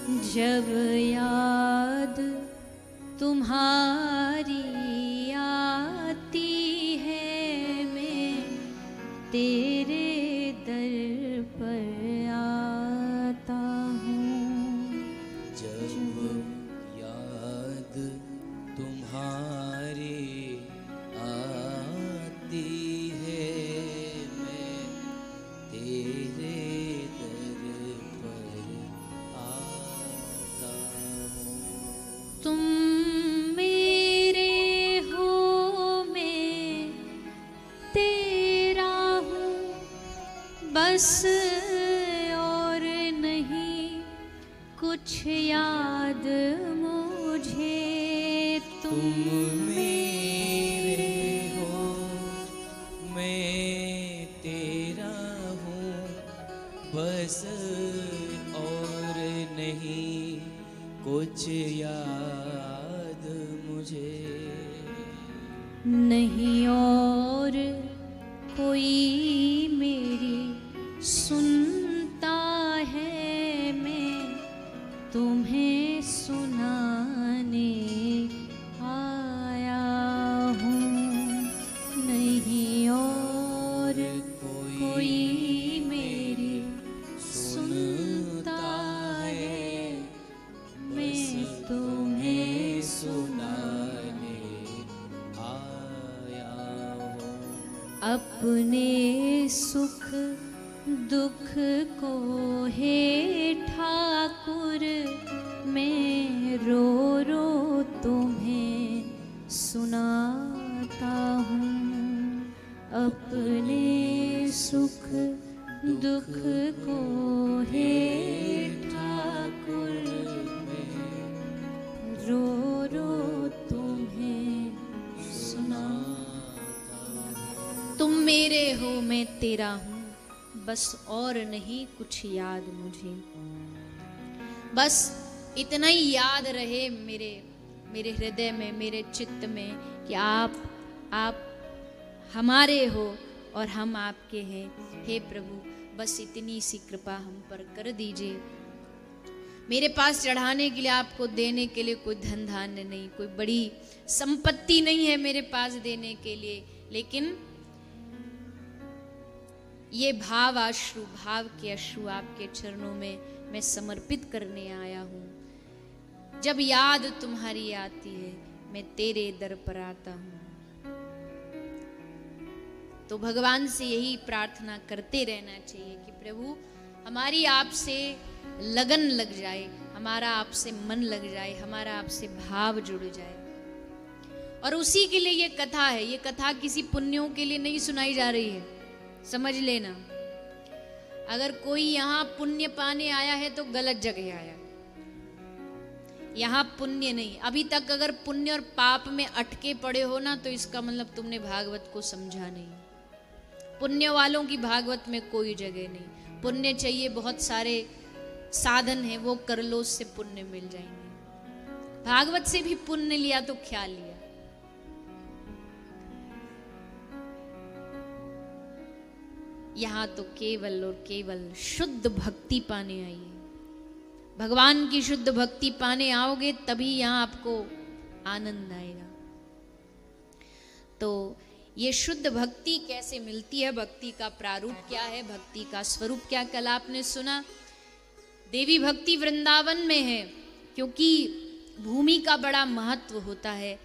जब याद तुम्हारी आती है मैं तेरे दर पर आता हूँ। जब याद तुम्हारी आती है मैं तेरे दर पर आता हूँ। तुम मेरे हो मैं तेरा हूँ बस और नहीं कुछ याद मुझे। तुम मेरे हो मैं तेरा हूँ बस और नहीं कुछ याद मुझे। नहीं और कोई मेरी सुनता है मैं तुम्हें सुनाने आया हूँ। नहीं और कोई मेरी सुनता है मैं तुम्हें सुनाने आया हूँ। अपने सुख दुख को हे ठाकुर मैं रो रो तुम्हें सुनाता हूँ। अपने सुख दुख को हे ठाकुर रो रो तुम्हें सुनाता हूँ। तुम मेरे हो मैं तेरा हूँ बस और नहीं कुछ याद मुझे। बस इतना ही याद रहे मेरे हृदय में मेरे चित्त में कि आप हमारे हो और हम आपके हैं। हे प्रभु बस इतनी सी कृपा हम पर कर दीजिए। मेरे पास चढ़ाने के लिए आपको देने के लिए कोई धन धान्य नहीं, कोई बड़ी संपत्ति नहीं है मेरे पास देने के लिए, लेकिन ये भाव के अश्रु आपके चरणों में मैं समर्पित करने आया हूँ। जब याद तुम्हारी आती है मैं तेरे दर पर आता हूँ। तो भगवान से यही प्रार्थना करते रहना चाहिए कि प्रभु हमारी आपसे लगन लग जाए, हमारा आपसे मन लग जाए, हमारा आपसे भाव जुड़ जाए। और उसी के लिए ये कथा है। ये कथा किसी पुण्यों के लिए नहीं सुनाई जा रही है, समझ लेना। अगर कोई यहाँ पुण्य पाने आया है तो गलत जगह आया। यहाँ पुण्य नहीं, अभी तक अगर पुण्य और पाप में अटके पड़े हो ना तो इसका मतलब तुमने भागवत को समझा नहीं। पुण्य वालों की भागवत में कोई जगह नहीं। पुण्य चाहिए, बहुत सारे साधन है, वो कर लो, उससे पुण्य मिल जाएंगे। भागवत से भी पुण्य लिया तो क्या लिया। यहाँ तो केवल और केवल शुद्ध भक्ति पाने आइए। भगवान की शुद्ध भक्ति पाने आओगे तभी यहाँ आपको आनंद आएगा। तो ये शुद्ध भक्ति कैसे मिलती है, भक्ति का प्रारूप क्या है, भक्ति का स्वरूप क्या, कल आपने सुना। देवी भक्ति वृंदावन में है क्योंकि भूमि का बड़ा महत्व होता है।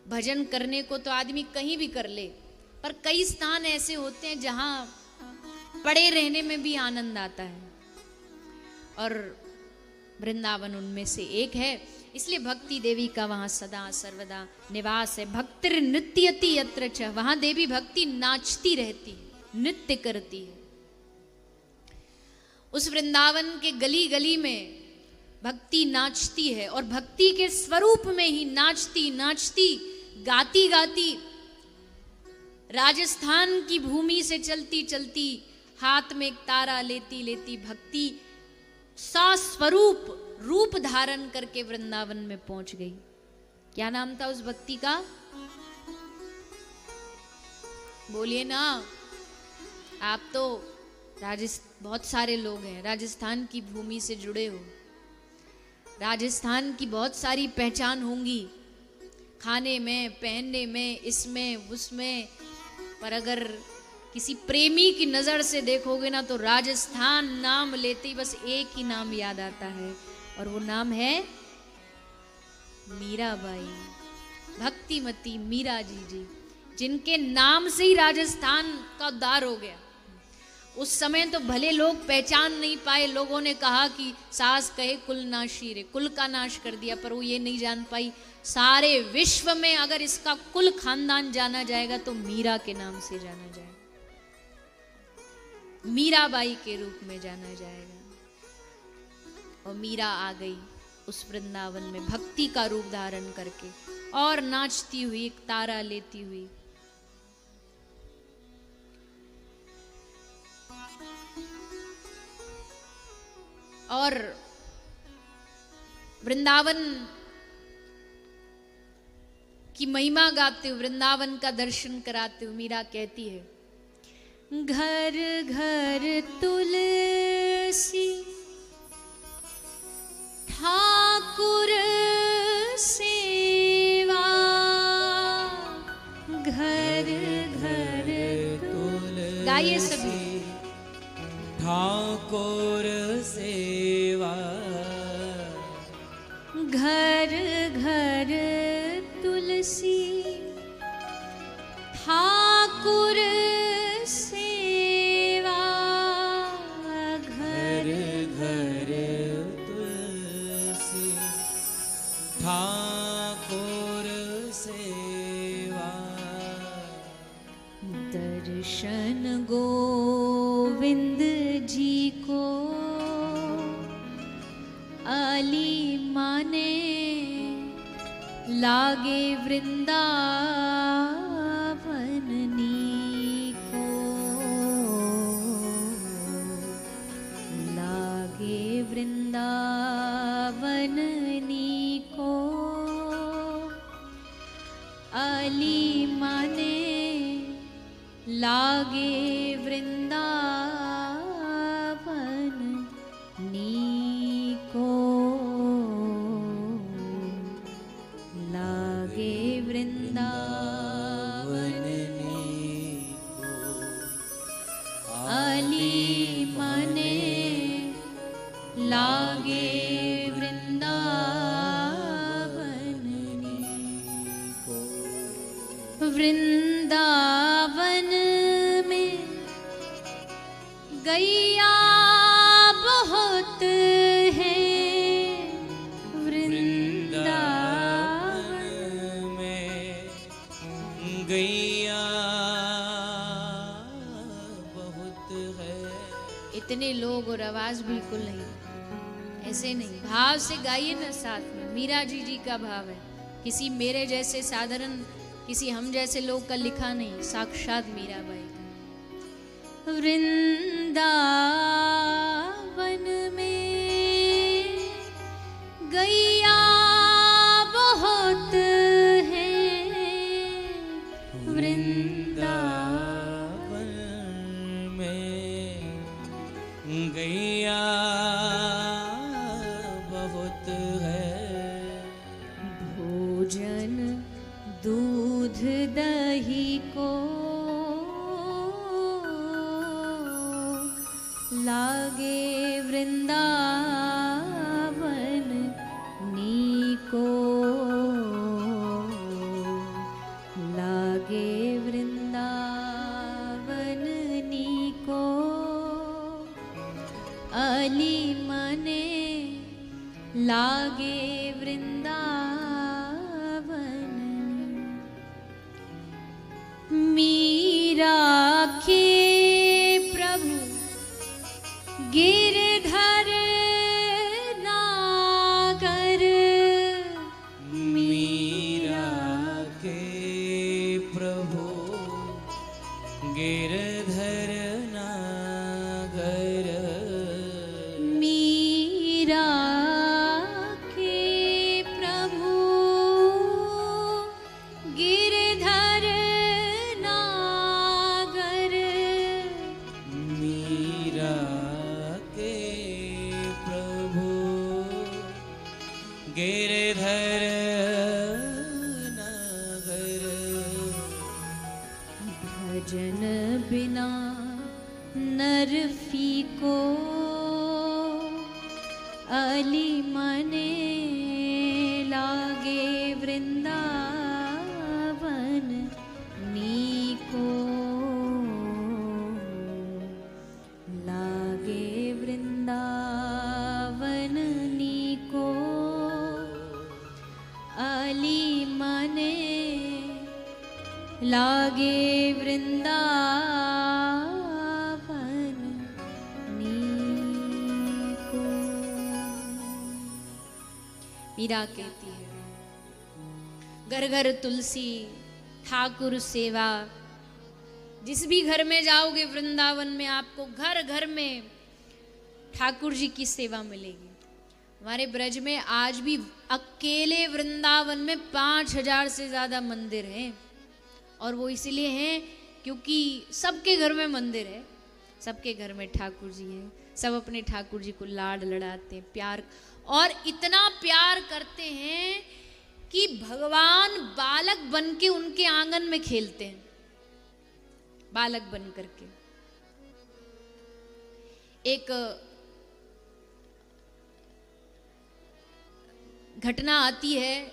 भजन करने को तो आदमी कहीं भी कर ले, पर कई स्थान ऐसे होते हैं जहाँ पड़े रहने में भी आनंद आता है, और वृंदावन उनमें से एक है। इसलिए भक्ति देवी का वहां सदा सर्वदा निवास है। भक्तिर नृत्यति यत्र च, वहां देवी भक्ति नाचती रहती है, नृत्य करती है। उस वृंदावन के गली गली में भक्ति नाचती है, और भक्ति के स्वरूप में ही नाचती नाचती गाती गाती राजस्थान की भूमि से चलती चलती हाथ में एक तारा लेती लेती भक्ति सा स्वरूप रूप धारण करके वृंदावन में पहुंच गई। क्या नाम था उस भक्ति का? बोलिए ना। आप तो बहुत सारे लोग हैं, राजस्थान की भूमि से जुड़े हो। राजस्थान की बहुत सारी पहचान होंगी, खाने में, पहनने में, इसमें उसमें, पर अगर किसी प्रेमी की नज़र से देखोगे ना तो राजस्थान नाम लेते ही बस एक ही नाम याद आता है, और वो नाम है मीराबाई, भक्तिमती मीरा जी, जिनके नाम से ही राजस्थान का उद्धार हो गया। उस समय तो भले लोग पहचान नहीं पाए, लोगों ने कहा कि सास कहे कुल नाशी रे, कुल का नाश कर दिया, पर वो ये नहीं जान पाई सारे विश्व में अगर इसका कुल खानदान जाना जाएगा तो मीरा के नाम से जाना जाएगा, मीराबाई के रूप में जाना जाएगा। और मीरा आ गई उस वृंदावन में भक्ति का रूप धारण करके, और नाचती हुई, एक तारा लेती हुई। और वृंदावन की महिमा गाते हुए, वृंदावन का दर्शन कराते हुए मीरा कहती है, घर घर तुलसी ठाकुर सेवा, घर घर तुलसी, गाइए सभी, ठाकुर सेवा, घर घर तुलसी ठाकुर सेवा, घर घर तुलसी ठाकुर सेवा, दर्शन गोविंद जी को अली माने, लागे वृंदावन नीको, लागे वृंदावन नीको, अली माने लागे वृंदावन नीको, लागे वृंदावन नीको, अली मने लागे वृंदावन नीको, वृंदावन में गैया बहुत है, वृंदावन में गैया बहुत है। इतने लोग और आवाज बिल्कुल नहीं, ऐसे नहीं, भाव से गाइए ना साथ में। मीरा जी का भाव है, किसी मेरे जैसे साधारण, किसी हम जैसे लोग का लिखा नहीं, साक्षात मीराबाई का। वृंदावन में गैया बहुत है, वृंदावन में गैया बहुत है। भोजन दूध दही को लागे वृंदावन नीको, लागे वृंदावन नीको, अली मने लागे वृंदावन। मीरा के प्रभु गिरधर नागर, मीरा के प्रभु गिरधर नागर, मीरा के गिरधर नगर। भजन बिना नर फीको, अली मने लागे वृंदावन नीको, लागे वृंदावन नीको, अली मने लागे वृंदावन नीको। मीरा कहती है घर घर तुलसी ठाकुर सेवा। जिस भी घर में जाओगे वृंदावन में आपको घर घर में ठाकुर जी की सेवा मिलेगी। हमारे ब्रज में आज भी अकेले वृंदावन में 5000 से ज्यादा मंदिर हैं, और वो इसलिए हैं क्योंकि सबके घर में मंदिर है, सबके घर में ठाकुर जी है, सब अपने ठाकुर जी को लाड लड़ाते हैं, प्यार, और इतना प्यार करते हैं कि भगवान बालक बन के उनके आंगन में खेलते हैं, बालक बन करके। एक घटना आती है,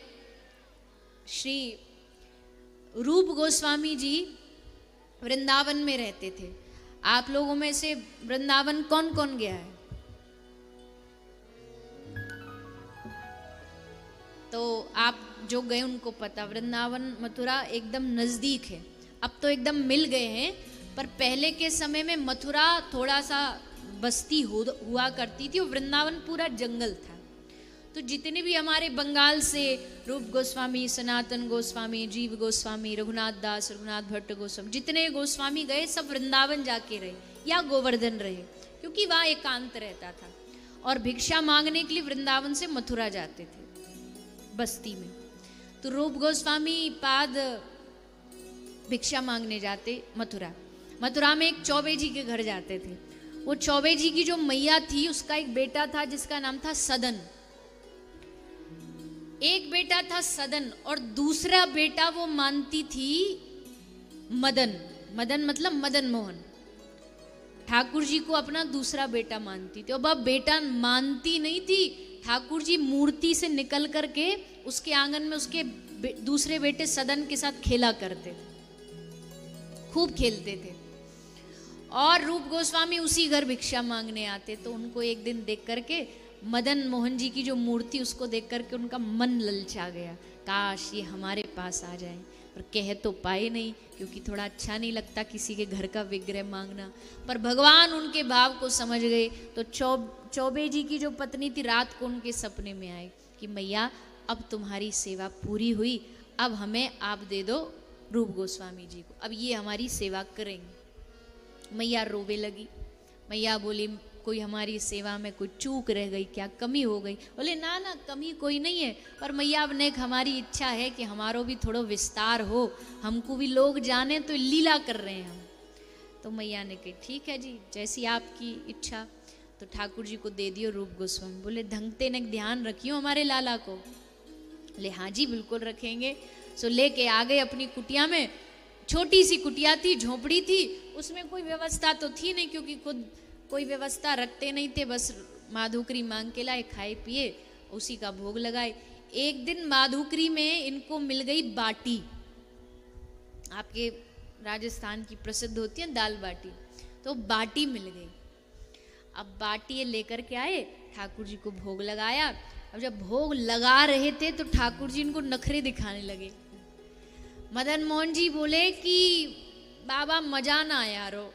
श्री रूप गोस्वामी जी वृंदावन में रहते थे। आप लोगों में से वृंदावन कौन कौन गया है? तो आप जो गए उनको पता, वृंदावन मथुरा एकदम नजदीक है। अब तो एकदम मिल गए हैं, पर पहले के समय में मथुरा थोड़ा सा बस्ती हुआ करती थी, और वृंदावन पूरा जंगल था। तो जितने भी हमारे बंगाल से रूप गोस्वामी, सनातन गोस्वामी, जीव गोस्वामी, रघुनाथ दास, रघुनाथ भट्ट गोस्वामी, जितने गोस्वामी गए सब वृंदावन जाके रहे या गोवर्धन रहे, क्योंकि वहाँ एकांत रहता था। और भिक्षा मांगने के लिए वृंदावन से मथुरा जाते थे बस्ती में। तो रूप गोस्वामी पाद भिक्षा मांगने जाते मथुरा। मथुरा में एक चौबे जी के घर जाते थे। वो चौबे जी की जो मैया थी उसका एक बेटा था जिसका नाम था सदन। एक बेटा था सदन और दूसरा बेटा वो मानती थी मदन। मदन मतलब मदन मोहन। ठाकुर जी को अपना दूसरा बेटा मानती थी। और वह बेटा मानती नहीं थी, ठाकुर जी मूर्ति से निकल करके उसके आंगन में उसके दूसरे बेटे सदन के साथ खेला करते थे, खूब खेलते थे। और रूप गोस्वामी उसी घर भिक्षा मांगने आते, तो उनको एक दिन देख करके मदन मोहन जी की जो मूर्ति उसको देख करके उनका मन ललचा गया, काश ये हमारे पास आ जाए। पर कह तो पाए नहीं, क्योंकि थोड़ा अच्छा नहीं लगता किसी के घर का विग्रह मांगना। पर भगवान उनके भाव को समझ गए। तो चौबे जी की जो पत्नी थी रात को उनके सपने में आए कि मैया अब तुम्हारी सेवा पूरी हुई, अब हमें आप दे दो रूप गोस्वामी जी को, अब ये हमारी सेवा करेंगे। मैया रोवे लगी। मैया बोली कोई हमारी सेवा में कोई चूक रह गई क्या, कमी हो गई? बोले ना ना कमी कोई नहीं है, पर मैया अब नेक हमारी इच्छा है कि हमारो भी थोड़ो विस्तार हो, हमको भी लोग जाने तो लीला कर रहे हैं हम। तो मैया ने कही ठीक है जी, जैसी आपकी इच्छा। तो ठाकुर जी को दे दियो रूप गोस्वामी। बोले ढंगते ने ध्यान रखियो हमारे लाला को। बोले हाँ जी बिल्कुल रखेंगे। सो लेके आ गए अपनी कुटिया में। छोटी सी कुटिया थी, झोपड़ी थी, उसमें कोई व्यवस्था तो थी नहीं, क्योंकि खुद कोई व्यवस्था रखते नहीं थे, बस माधुकरी मांग के लाए, खाए पिए, उसी का भोग लगाए। एक दिन माधुकरी में इनको मिल गई बाटी। आपके राजस्थान की प्रसिद्ध होती है दाल बाटी, तो बाटी मिल गई। अब बाटी ये लेकर के आए, ठाकुर जी को भोग लगाया। अब जब भोग लगा रहे थे तो ठाकुर जी इनको नखरे दिखाने लगे। मदन मोहन जी बोले कि बाबा मजा ना आया रो।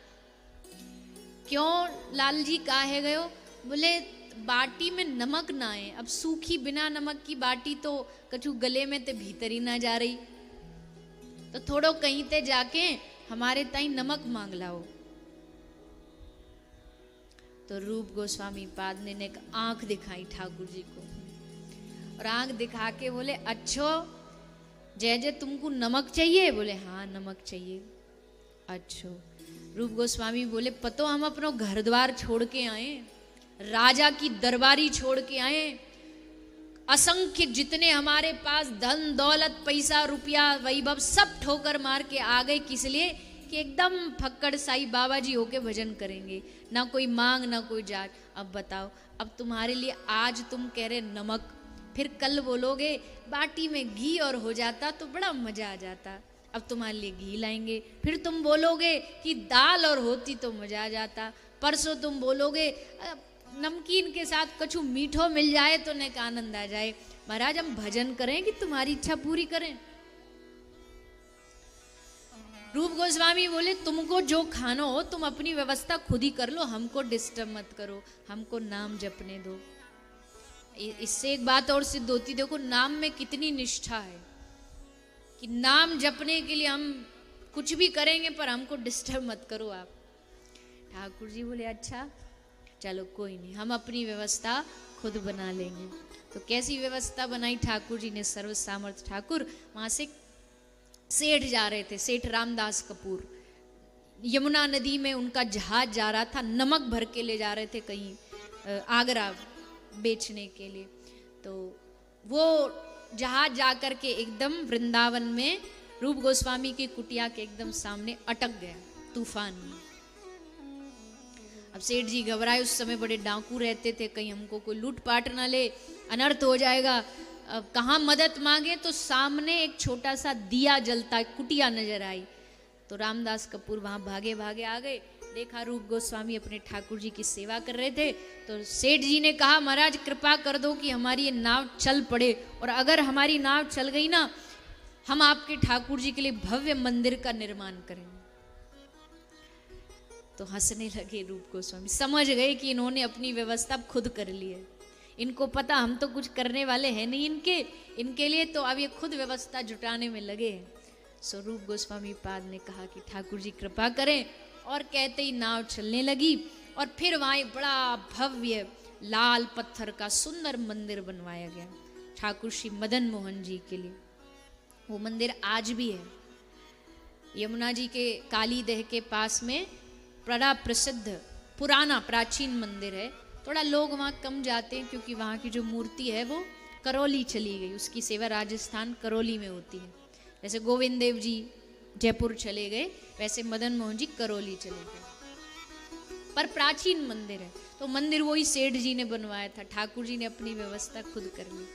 क्यों लाल जी काहे गयो? बोले बाटी में नमक ना है। अब सूखी बिना नमक की बाटी तो कछु गले में ते भीतर ही ना जा रही, तो थोड़ो कहीं ते जाके हमारे ताई नमक मांग लाओ। तो रूप गोस्वामी पाद ने एक आंख दिखाई ठाकुर जी को, और आंख दिखा के बोले अच्छो जय जय तुमको नमक चाहिए? बोले हाँ नमक चाहिए। अच्छो। रूप गोस्वामी बोले पतो हम अपनो घर द्वार छोड़ के आए, राजा की दरबारी छोड़ के आए, असंख्य जितने हमारे पास धन दौलत पैसा रुपया वैभव सब ठोकर मार के आ गए, किस लिए कि एकदम फक्कड़ साईं बाबा जी होके भजन करेंगे, ना कोई मांग ना कोई जात। अब बताओ, अब तुम्हारे लिए आज तुम कह रहे नमक, फिर कल बोलोगे बाटी में घी और हो जाता तो बड़ा मजा आ जाता। अब तुम्हारे लिए घी लाएंगे, फिर तुम बोलोगे कि दाल और होती तो मजा आ जाता। परसों तुम बोलोगे नमकीन के साथ कछु मीठो मिल जाए तो ने का आनंद आ जाए। महाराज हम भजन करें कि तुम्हारी इच्छा पूरी करें। रूप गोस्वामी बोले तुमको जो खाना हो तुम अपनी व्यवस्था खुद ही कर लो, हमको डिस्टर्ब मत करो, हमको नाम जपने दो। इससे एक बात और सिद्ध होती, देखो नाम में कितनी निष्ठा है कि नाम जपने के लिए हम कुछ भी करेंगे पर हमको डिस्टर्ब मत करो आप। ठाकुर जी बोले अच्छा चलो कोई नहीं, हम अपनी व्यवस्था खुद बना लेंगे। तो कैसी व्यवस्था बनाई ठाकुर जी ने? सर्व सामर्थ ठाकुर वहां से सेठ जा रहे थे, सेठ रामदास कपूर, यमुना नदी में उनका जहाज जा रहा था, नमक भर के ले जा रहे थे कहीं आगरा बेचने के लिए। तो वो जहाज जाकर के एकदम वृंदावन में रूप गोस्वामी की कुटिया के एकदम सामने अटक गया तूफान में। अब सेठ जी घबराए, उस समय बड़े डाकू रहते थे, कहीं हमको कोई लूटपाट ना ले, अनर्थ हो जाएगा। अब कहाँ मदद मांगे तो सामने एक छोटा सा दिया जलता कुटिया नजर आई। तो रामदास कपूर वहां भागे भागे आ गए, देखा रूप गोस्वामी अपने ठाकुर जी की सेवा कर रहे थे। तो सेठ जी ने कहा महाराज कृपा कर दो कि हमारी ये नाव चल पड़े, और अगर हमारी नाव चल गई ना हम आपके ठाकुर जी के लिए भव्य मंदिर का निर्माण करेंगे। तो हंसने लगे रूप गोस्वामी, समझ गए कि इन्होंने अपनी व्यवस्था खुद कर ली है, इनको पता हम तो कुछ करने वाले हैं नहीं इनके लिए, तो अब ये खुद व्यवस्था जुटाने में लगे हैं। सो रूप गोस्वामी पाद ने कहा कि ठाकुर जी कृपा करें, और कहते ही नाव चलने लगी। और फिर वहाँ एक बड़ा भव्य लाल पत्थर का सुंदर मंदिर बनवाया गया ठाकुर श्री मदन मोहन जी के लिए। वो मंदिर आज भी है यमुना जी के काली दह के पास में, बड़ा प्रसिद्ध पुराना प्राचीन मंदिर है। थोड़ा लोग वहाँ कम जाते हैं क्योंकि वहाँ की जो मूर्ति है वो करौली चली गई, उसकी सेवा राजस्थान करौली में होती है। जैसे गोविंद देव जी जयपुर चले गए, वैसे मदन मोहन जी करौली चले गए, पर प्राचीन मंदिर है। तो मंदिर वही सेठ जी ने बनवाया था, ठाकुर जी ने अपनी व्यवस्था खुद कर ली।